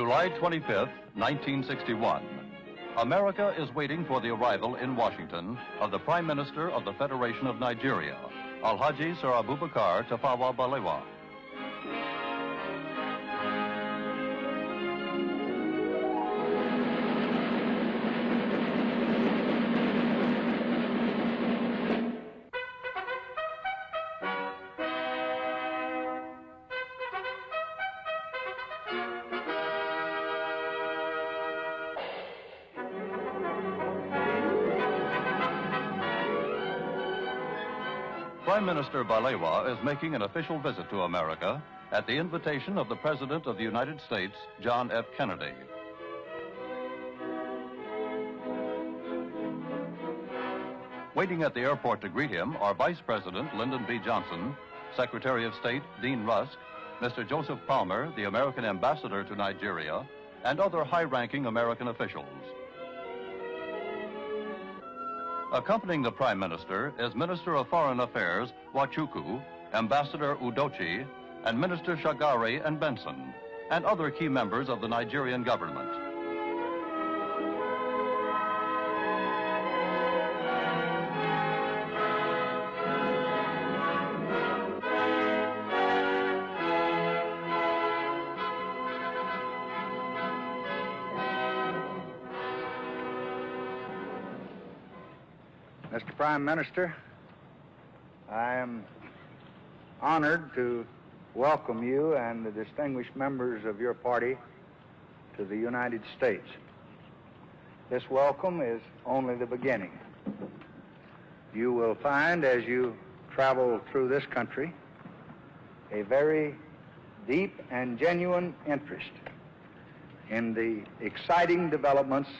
July 25th, 1961. America is waiting for the arrival in Washington of the Prime Minister of the Federation of Nigeria, Alhaji Sir Abubakar Tafawa Balewa. Prime Minister Balewa is making an official visit to America at the invitation of the President of the United States, John F. Kennedy. Waiting at the airport to greet him are Vice President Lyndon B. Johnson, Secretary of State Dean Rusk, Mr. Joseph Palmer, the American Ambassador to Nigeria, and other high-ranking American officials. Accompanying the Prime Minister is Minister of Foreign Affairs Nwachukwu, Ambassador Udochi, and Minister Shagari and Benson, and other key members of the Nigerian government. Mr. Prime Minister, I am honored to welcome you and the distinguished members of your party to the United States. This welcome is only the beginning. You will find as you travel through this country a very deep and genuine interest in the exciting developments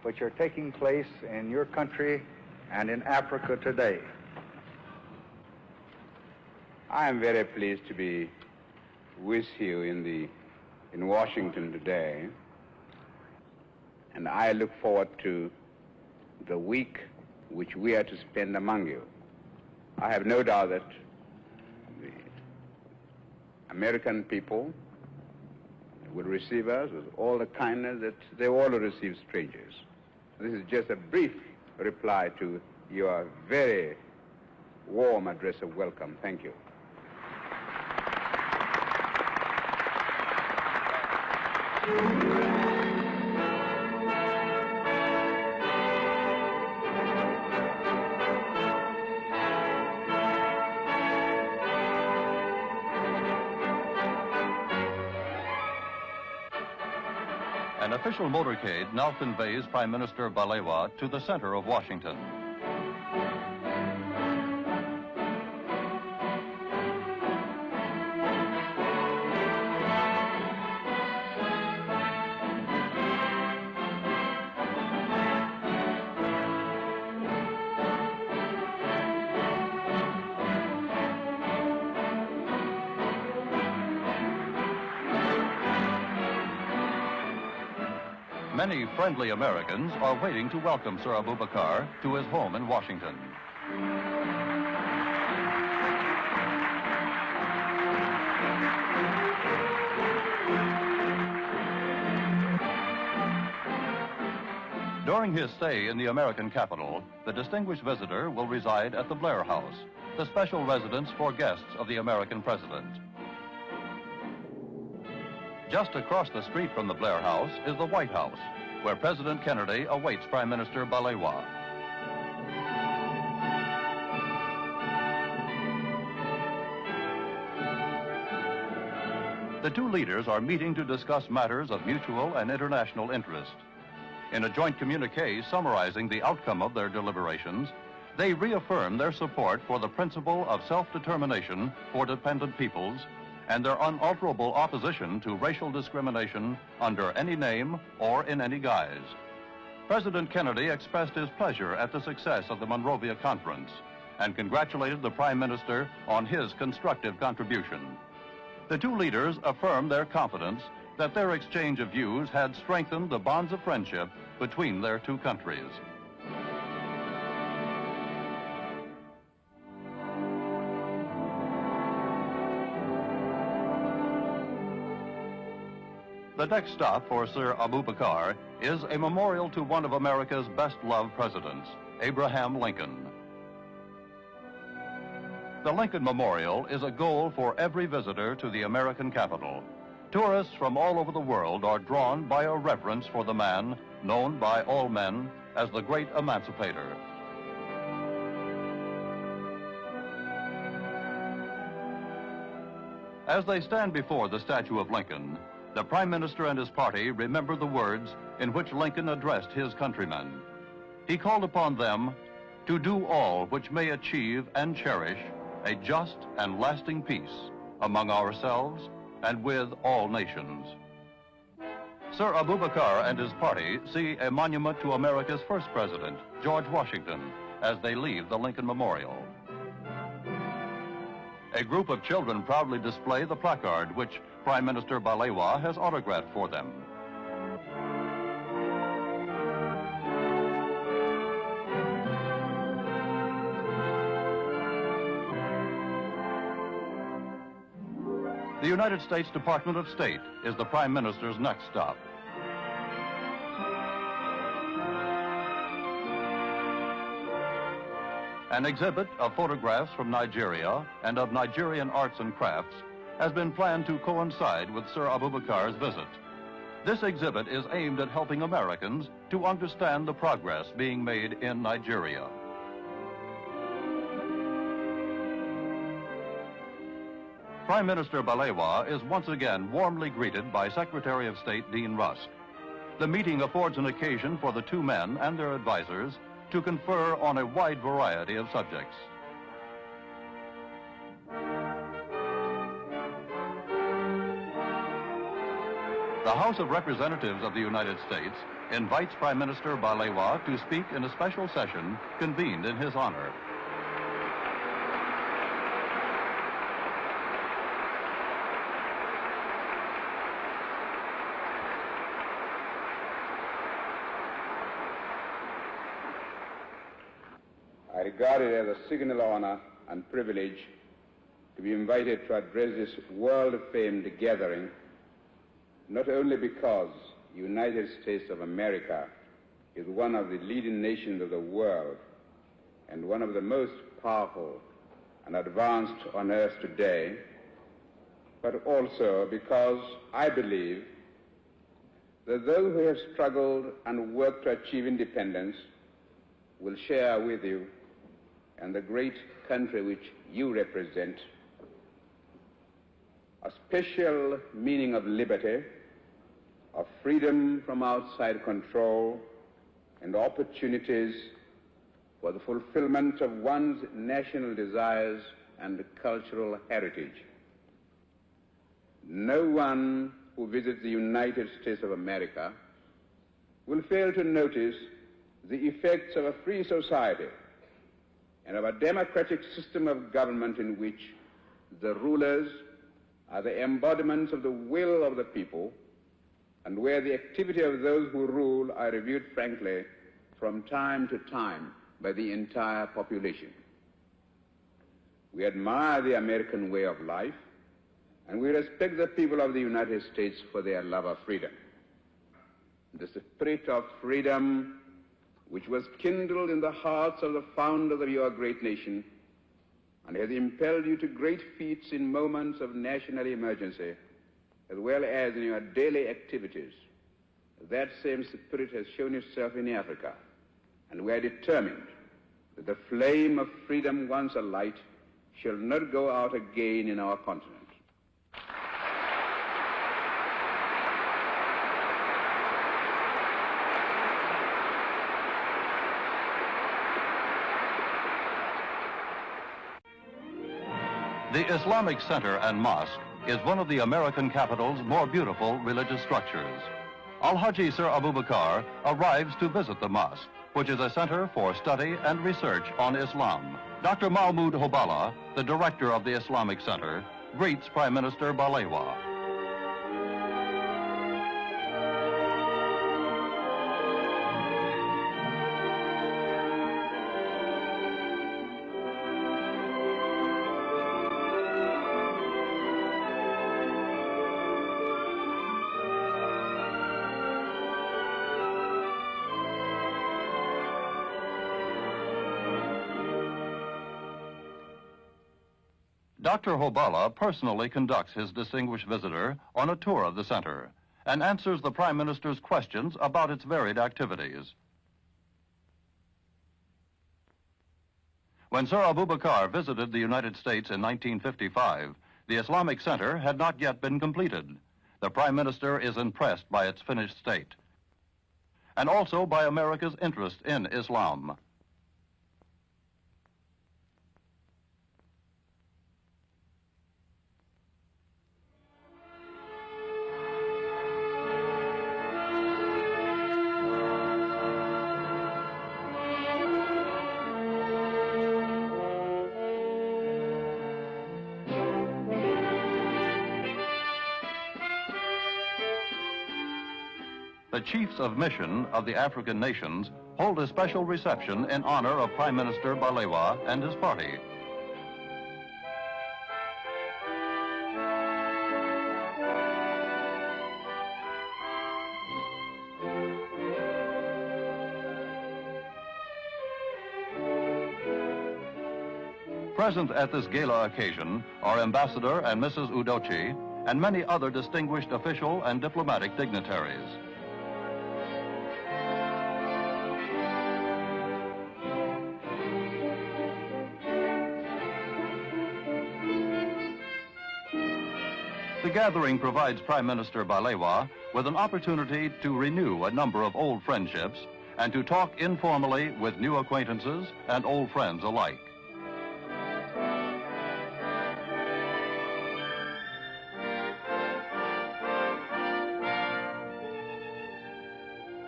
which are taking place in your country and in Africa today. I am very pleased to be with you in Washington today, and I look forward to the week which we are to spend among you. I have no doubt that the American people will receive us with all the kindness that they all receive strangers. This is just a brief reply to your very warm address of welcome. Thank you. An official motorcade now conveys Prime Minister Balewa to the center of Washington. Many friendly Americans are waiting to welcome Sir Abubakar to his home in Washington. During his stay in the American capital, the distinguished visitor will reside at the Blair House, the special residence for guests of the American president. Just across the street from the Blair House is the White House, where President Kennedy awaits Prime Minister Balewa. The two leaders are meeting to discuss matters of mutual and international interest. In a joint communique summarizing the outcome of their deliberations, they reaffirm their support for the principle of self-determination for dependent peoples and their unalterable opposition to racial discrimination under any name or in any guise. President Kennedy expressed his pleasure at the success of the Monrovia Conference and congratulated the Prime Minister on his constructive contribution. The two leaders affirmed their confidence that their exchange of views had strengthened the bonds of friendship between their two countries. The next stop for Sir Abubakar is a memorial to one of America's best-loved presidents, Abraham Lincoln. The Lincoln Memorial is a goal for every visitor to the American capital. Tourists from all over the world are drawn by a reverence for the man known by all men as the great emancipator. As they stand before the statue of Lincoln, the Prime Minister and his party remember the words in which Lincoln addressed his countrymen. He called upon them to do all which may achieve and cherish a just and lasting peace among ourselves and with all nations. Sir Abubakar and his party see a monument to America's first president, George Washington, as they leave the Lincoln Memorial. A group of children proudly display the placard which Prime Minister Balewa has autographed for them. The United States Department of State is the Prime Minister's next stop. An exhibit of photographs from Nigeria and of Nigerian arts and crafts has been planned to coincide with Sir Abubakar's visit. This exhibit is aimed at helping Americans to understand the progress being made in Nigeria. Prime Minister Balewa is once again warmly greeted by Secretary of State Dean Rusk. The meeting affords an occasion for the two men and their advisors to confer on a wide variety of subjects. The House of Representatives of the United States invites Prime Minister Balewa to speak in a special session convened in his honor. I regard it as a signal honor and privilege to be invited to address this world-famed gathering, not only because the United States of America is one of the leading nations of the world and one of the most powerful and advanced on earth today, but also because I believe that those who have struggled and worked to achieve independence will share with you and the great country which you represent a special meaning of liberty, of freedom from outside control, and opportunities for the fulfillment of one's national desires and cultural heritage. No one who visits the United States of America will fail to notice the effects of a free society and of a democratic system of government in which the rulers are the embodiments of the will of the people, and where the activity of those who rule are reviewed frankly from time to time by the entire population. We admire the American way of life, and we respect the people of the United States for their love of freedom. The spirit of freedom which was kindled in the hearts of the founders of your great nation and has impelled you to great feats in moments of national emergency, as well as in your daily activities. That same spirit has shown itself in Africa, and we are determined that the flame of freedom once alight shall not go out again in our continent. The Islamic Center and Mosque is one of the American capital's more beautiful religious structures. Al-Haji Sir Abubakar arrives to visit the mosque, which is a center for study and research on Islam. Dr. Mahmoud Hobala, the director of the Islamic Center, greets Prime Minister Balewa. Dr. Hobala personally conducts his distinguished visitor on a tour of the center and answers the Prime Minister's questions about its varied activities. When Sir Abubakar visited the United States in 1955, the Islamic Center had not yet been completed. The Prime Minister is impressed by its finished state and also by America's interest in Islam. The chiefs of mission of the African nations hold a special reception in honor of Prime Minister Balewa and his party. Present at this gala occasion are Ambassador and Mrs. Udochi and many other distinguished official and diplomatic dignitaries. The gathering provides Prime Minister Balewa with an opportunity to renew a number of old friendships and to talk informally with new acquaintances and old friends alike.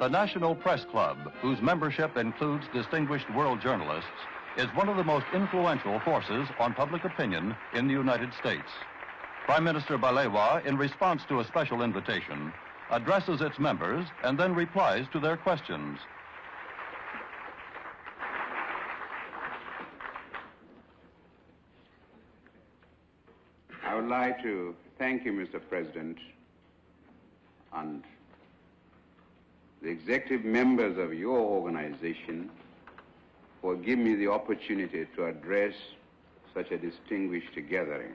The National Press Club, whose membership includes distinguished world journalists, is one of the most influential forces on public opinion in the United States. Prime Minister Balewa, in response to a special invitation, addresses its members and then replies to their questions. I would like to thank you, Mr. President, and the executive members of your organization for giving me the opportunity to address such a distinguished gathering.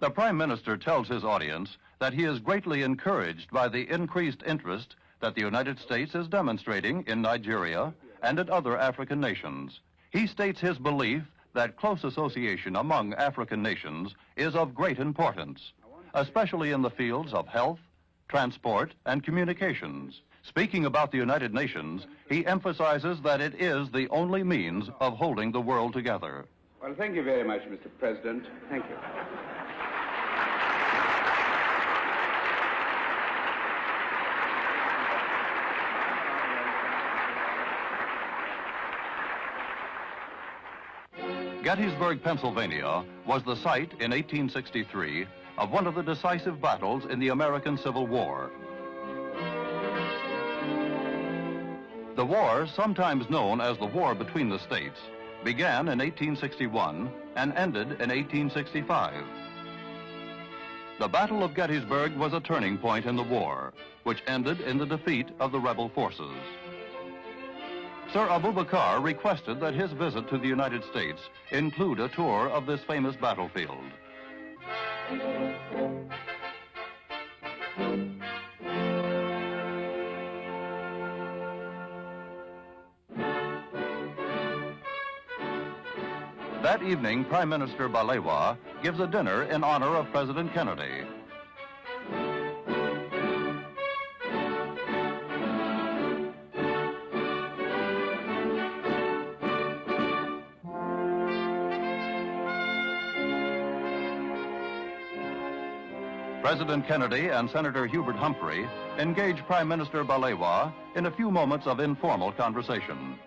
The Prime Minister tells his audience that he is greatly encouraged by the increased interest that the United States is demonstrating in Nigeria and at other African nations. He states his belief that close association among African nations is of great importance, especially in the fields of health, transport, and communications. Speaking about the United Nations, he emphasizes that it is the only means of holding the world together. Well, thank you very much, Mr. President. Thank you. Gettysburg, Pennsylvania, was the site in 1863 of one of the decisive battles in the American Civil War. The war, sometimes known as the War Between the States, began in 1861 and ended in 1865. The Battle of Gettysburg was a turning point in the war, which ended in the defeat of the rebel forces. Sir Abubakar requested that his visit to the United States include a tour of this famous battlefield. That evening, Prime Minister Balewa gives a dinner in honor of President Kennedy. President Kennedy and Senator Hubert Humphrey engage Prime Minister Balewa in a few moments of informal conversation.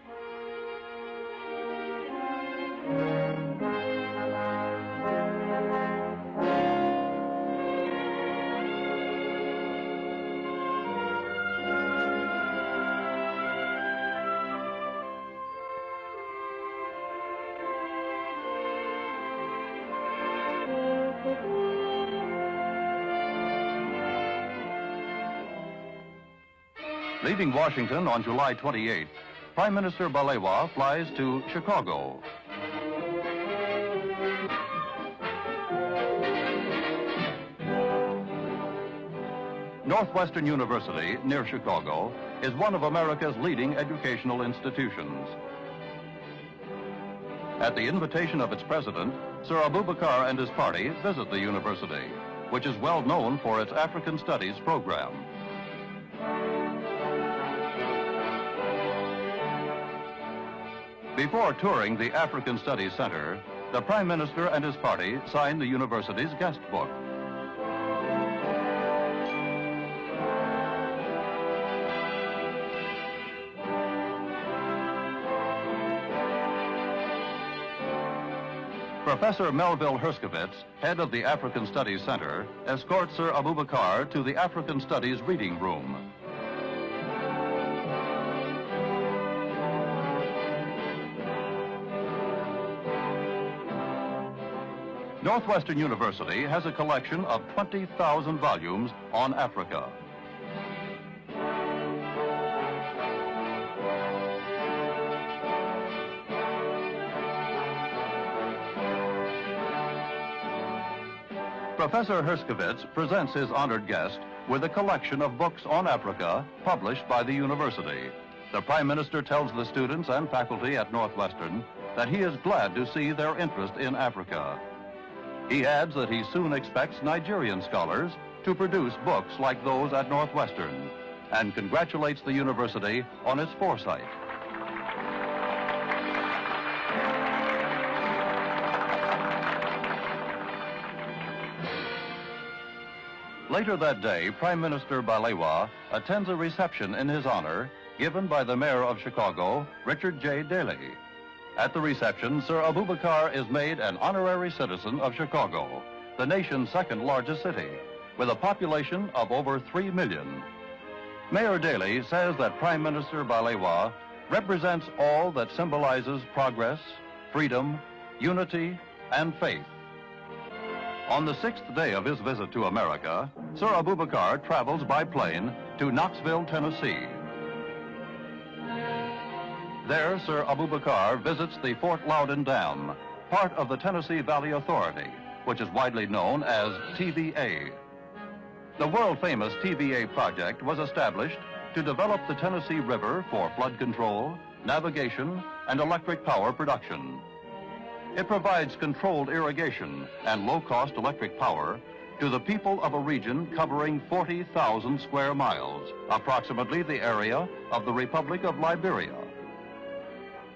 Leaving Washington on July 28th, Prime Minister Balewa flies to Chicago. Northwestern University, near Chicago, is one of America's leading educational institutions. At the invitation of its president, Sir Abubakar and his party visit the university, which is well known for its African Studies program. Before touring the African Studies Center, the Prime Minister and his party signed the university's guest book. Professor Melville Herskovits, head of the African Studies Center, escorts Sir Abubakar to the African Studies reading room. Northwestern University has a collection of 20,000 volumes on Africa. Professor Herskovits presents his honored guest with a collection of books on Africa published by the university. The Prime Minister tells the students and faculty at Northwestern that he is glad to see their interest in Africa. He adds that he soon expects Nigerian scholars to produce books like those at Northwestern, and congratulates the university on its foresight. Later that day, Prime Minister Balewa attends a reception in his honor given by the mayor of Chicago, Richard J. Daley. At the reception, Sir Abubakar is made an honorary citizen of Chicago, the nation's second largest city, with a population of over 3 million. Mayor Daley says that Prime Minister Balewa represents all that symbolizes progress, freedom, unity, and faith. On the 6th day of his visit to America, Sir Abubakar travels by plane to Knoxville, Tennessee. There, Sir Abubakar visits the Fort Loudoun Dam, part of the Tennessee Valley Authority, which is widely known as TVA. The world-famous TVA project was established to develop the Tennessee River for flood control, navigation, and electric power production. It provides controlled irrigation and low-cost electric power to the people of a region covering 40,000 square miles, approximately the area of the Republic of Liberia.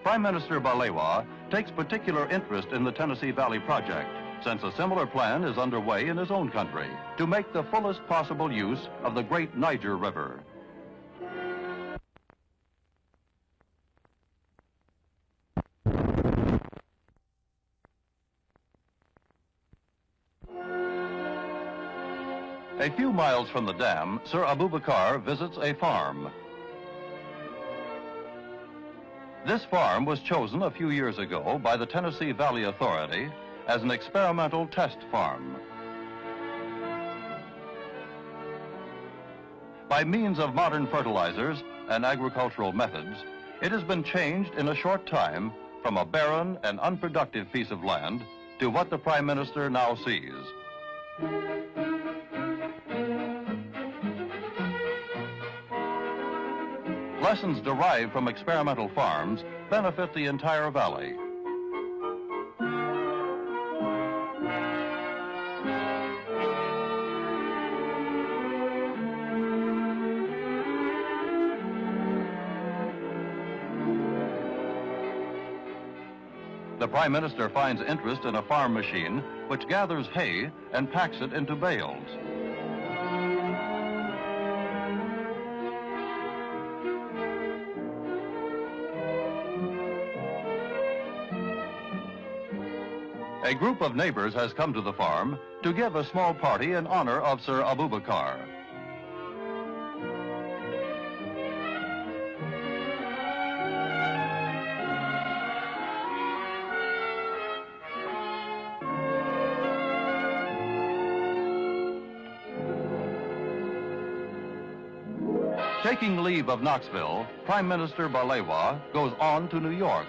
Prime Minister Balewa takes particular interest in the Tennessee Valley Project, since a similar plan is underway in his own country to make the fullest possible use of the great Niger River. A few miles from the dam, Sir Abubakar visits a farm. This farm was chosen a few years ago by the Tennessee Valley Authority as an experimental test farm. By means of modern fertilizers and agricultural methods, it has been changed in a short time from a barren and unproductive piece of land to what the Prime Minister now sees. Lessons derived from experimental farms benefit the entire valley. The Prime Minister finds interest in a farm machine which gathers hay and packs it into bales. A group of neighbors has come to the farm to give a small party in honor of Sir Abubakar. Taking leave of Knoxville, Prime Minister Balewa goes on to New York.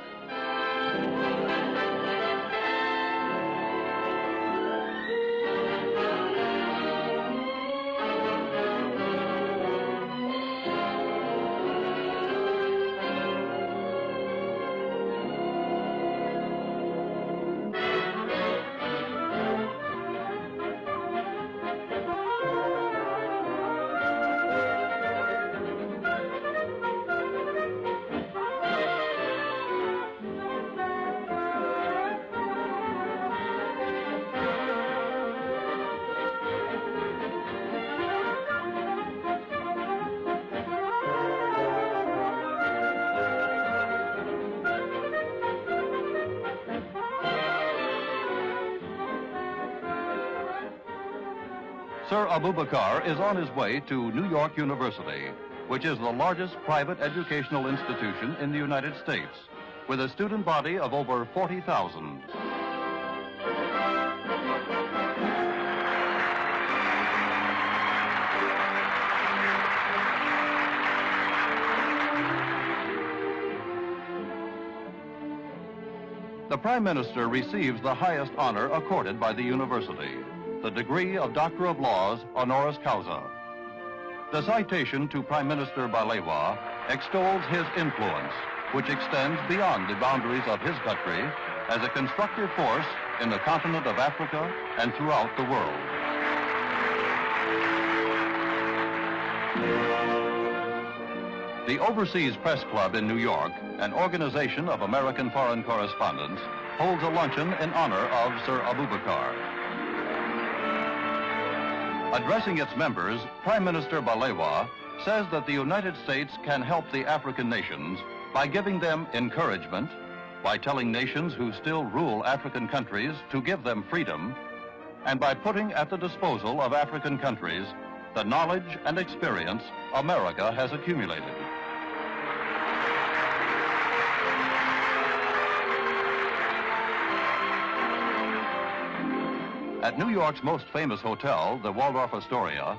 Sir Abubakar is on his way to New York University, which is the largest private educational institution in the United States, with a student body of over 40,000. The Prime Minister receives the highest honor accorded by the university, the degree of Doctor of Laws honoris causa. The citation to Prime Minister Balewa extols his influence, which extends beyond the boundaries of his country as a constructive force in the continent of Africa and throughout the world. The Overseas Press Club in New York, an organization of American foreign correspondents, holds a luncheon in honor of Sir Abubakar. Addressing its members, Prime Minister Balewa says that the United States can help the African nations by giving them encouragement, by telling nations who still rule African countries to give them freedom, and by putting at the disposal of African countries the knowledge and experience America has accumulated. At New York's most famous hotel, the Waldorf Astoria,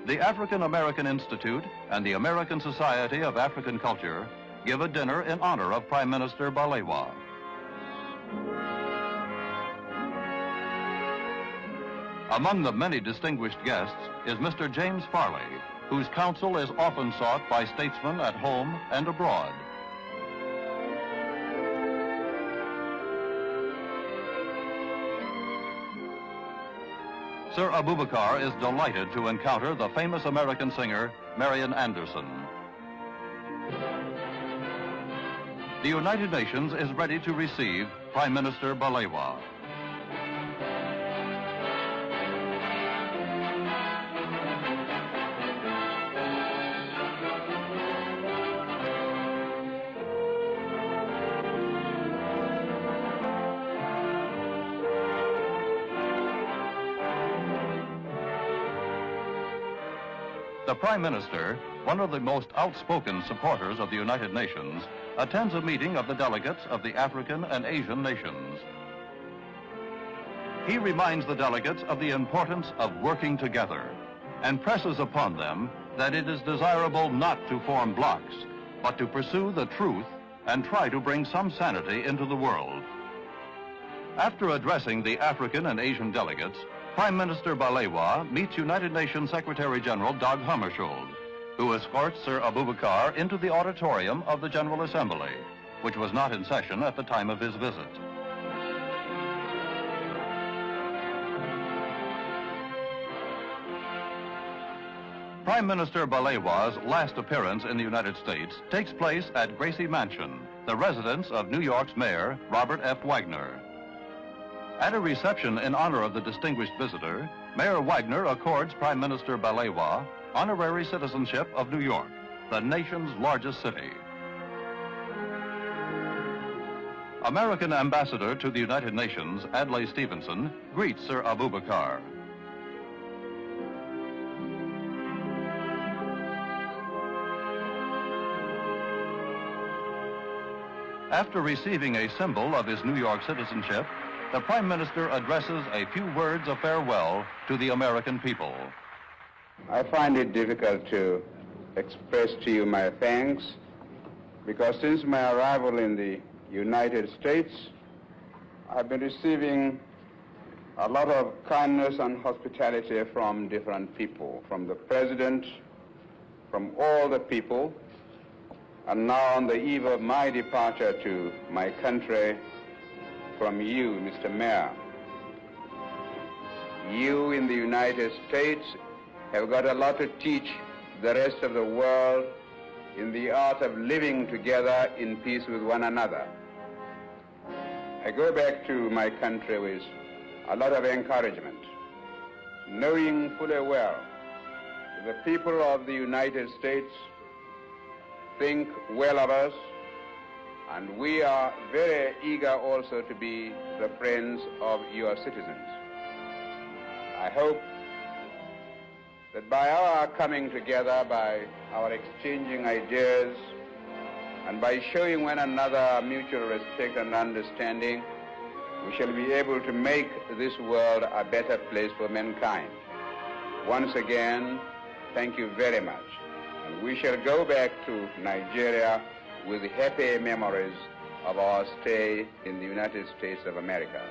the African American Institute and the American Society of African Culture give a dinner in honor of Prime Minister Balewa. Among the many distinguished guests is Mr. James Farley, whose counsel is often sought by statesmen at home and abroad. Sir Abubakar is delighted to encounter the famous American singer, Marian Anderson. The United Nations is ready to receive Prime Minister Balewa. The Prime Minister, one of the most outspoken supporters of the United Nations, attends a meeting of the delegates of the African and Asian nations. He reminds the delegates of the importance of working together and presses upon them that it is desirable not to form blocs, but to pursue the truth and try to bring some sanity into the world. After addressing the African and Asian delegates, Prime Minister Balewa meets United Nations Secretary General Dag Hammarskjöld, who escorts Sir Abubakar into the auditorium of the General Assembly, which was not in session at the time of his visit. Prime Minister Balewa's last appearance in the United States takes place at Gracie Mansion, the residence of New York's Mayor, Robert F. Wagner. At a reception in honor of the distinguished visitor, Mayor Wagner accords Prime Minister Balewa honorary citizenship of New York, the nation's largest city. American Ambassador to the United Nations, Adlai Stevenson, greets Sir Abubakar. After receiving a symbol of his New York citizenship, the Prime Minister addresses a few words of farewell to the American people. I find it difficult to express to you my thanks because since my arrival in the United States, I've been receiving a lot of kindness and hospitality from different people, from the President, from all the people, and now on the eve of my departure to my country, from you, Mr. Mayor. You in the United States have got a lot to teach the rest of the world in the art of living together in peace with one another. I go back to my country with a lot of encouragement, knowing fully well that the people of the United States think well of us, and we are very eager also to be the friends of your citizens. I hope that by our coming together, by our exchanging ideas, and by showing one another mutual respect and understanding, we shall be able to make this world a better place for mankind. Once again, thank you very much. And we shall go back to Nigeria with happy memories of our stay in the United States of America.